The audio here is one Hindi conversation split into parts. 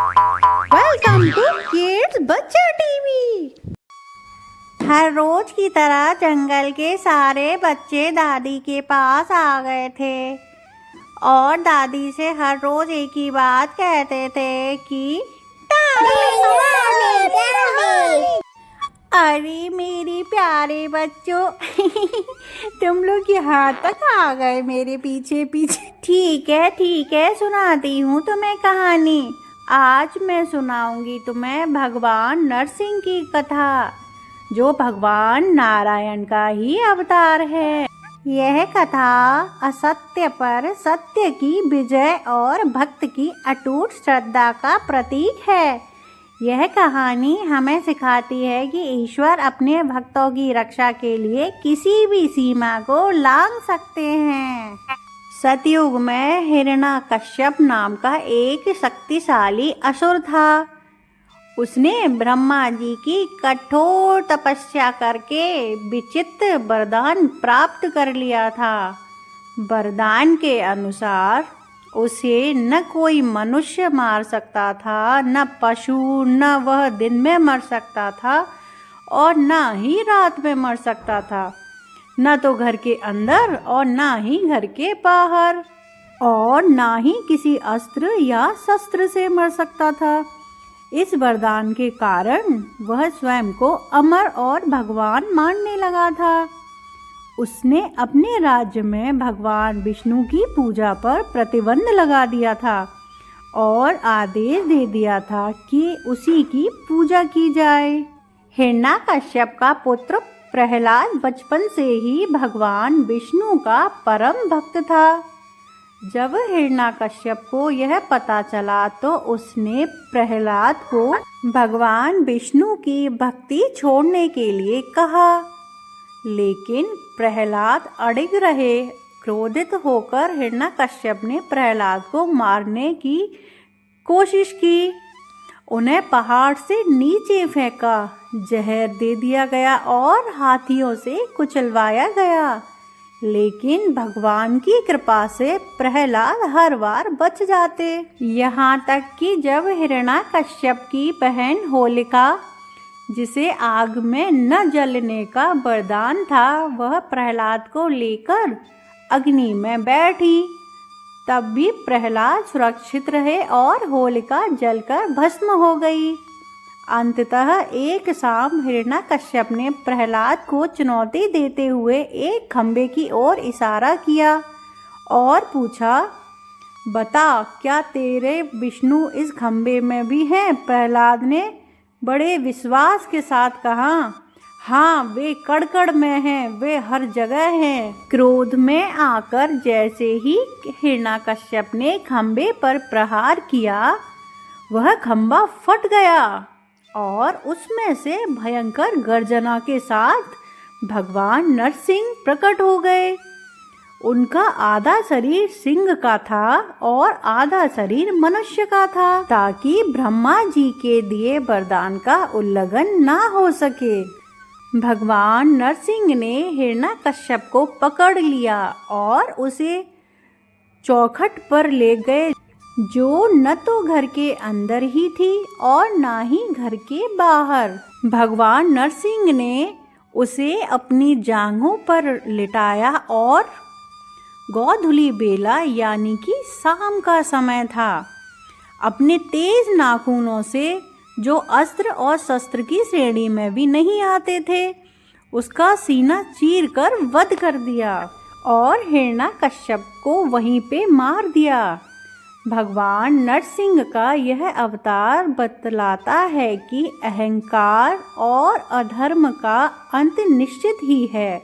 वेलकम टू किड्स बच्चा टीवी। हर रोज की तरह जंगल के सारे बच्चे दादी के पास आ गए थे और दादी से हर रोज एक ही बात कहते थे कि अरे मेरे प्यारे बच्चों तुम लोग यहाँ तक आ गए मेरे पीछे पीछे। ठीक है सुनाती हूँ तुम्हें कहानी। आज मैं सुनाऊंगी तुम्हें भगवान नरसिंह की कथा, जो भगवान नारायण का ही अवतार है। यह कथा असत्य पर सत्य की विजय और भक्त की अटूट श्रद्धा का प्रतीक है। यह कहानी हमें सिखाती है कि ईश्वर अपने भक्तों की रक्षा के लिए किसी भी सीमा को लांघ सकते हैं। सतयुग में हिरण्यकश्यप नाम का एक शक्तिशाली असुर था। उसने ब्रह्मा जी की कठोर तपस्या करके विचित्र वरदान प्राप्त कर लिया था। वरदान के अनुसार उसे न कोई मनुष्य मार सकता था, न पशु, न वह दिन में मर सकता था और न ही रात में मर सकता था, न तो घर के अंदर और न ही घर के बाहर, और न ही किसी अस्त्र या शस्त्र से मर सकता था। इस वरदान के कारण वह स्वयं को अमर और भगवान मानने लगा था। उसने अपने राज्य में भगवान विष्णु की पूजा पर प्रतिबंध लगा दिया था और आदेश दे दिया था कि उसी की पूजा की जाए। हिरण्यकश्यप का पुत्र प्रहलाद बचपन से ही भगवान विष्णु का परम भक्त था। जब हिरण्यकश्यप को यह पता चला तो उसने प्रहलाद को भगवान विष्णु की भक्ति छोड़ने के लिए कहा, लेकिन प्रहलाद अड़िग रहे। क्रोधित होकर हिरण्यकश्यप ने प्रहलाद को मारने की कोशिश की। उन्हें पहाड़ से नीचे फेंका, जहर दे दिया गया और हाथियों से कुचलवाया गया। लेकिन भगवान की कृपा से प्रहलाद हर बार बच जाते। यहाँ तक कि जब हिरण्यकश्यप की बहन होलिका, जिसे आग में न जलने का वरदान था, वह प्रहलाद को लेकर अग्नि में बैठी, तब भी प्रहलाद सुरक्षित रहे और होलिका जलकर भस्म हो गई। अंततः एक शाम हिरण्यकश्यप ने प्रहलाद को चुनौती देते हुए एक खंबे की ओर इशारा किया और पूछा, बता क्या तेरे विष्णु इस खंबे में भी हैं? प्रहलाद ने बड़े विश्वास के साथ कहा, हाँ वे कड़कड़ में हैं, वे हर जगह हैं। क्रोध में आकर जैसे ही हिरण्यकश्यप ने खंबे पर प्रहार किया, वह खंबा फट गया और उसमें से भयंकर गर्जना के साथ भगवान नरसिंह प्रकट हो गए। उनका आधा शरीर सिंह का था और आधा शरीर मनुष्य का था, ताकि ब्रह्मा जी के दिए वरदान का उल्लंघन ना हो सके। भगवान नरसिंह ने हिरण्यकश्यप को पकड़ लिया और उसे चौखट पर ले गए, जो न तो घर के अंदर ही थी और न ही घर के बाहर। भगवान नरसिंह ने उसे अपनी जांघों पर लिटाया और गोधूली बेला यानी कि शाम का समय था, अपने तेज नाखूनों से, जो अस्त्र और शस्त्र की श्रेणी में भी नहीं आते थे, उसका सीना चीरकर वध कर दिया और हिरण्यकश्यप को वहीं पे मार दिया। भगवान नरसिंह का यह अवतार बतलाता है कि अहंकार और अधर्म का अंत निश्चित ही है।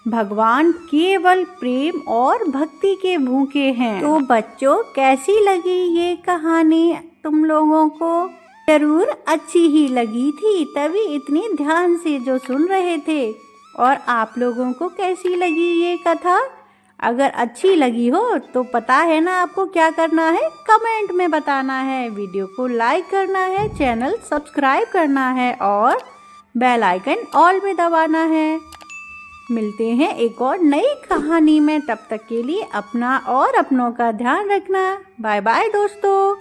भगवान केवल प्रेम और भक्ति के भूखे हैं। तो बच्चों, कैसी लगी ये कहानी तुम लोगों को? जरूर अच्छी ही लगी थी, तभी इतनी ध्यान से जो सुन रहे थे। और आप लोगों को कैसी लगी ये कथा? अगर अच्छी लगी हो तो पता है ना आपको क्या करना है, कमेंट में बताना है, वीडियो को लाइक करना है, चैनल सब्सक्राइब करना है और बेल आइकन ऑल में दबाना है। मिलते हैं एक और नई कहानी में, तब तक के लिए अपना और अपनों का ध्यान रखना। बाय बाय दोस्तों।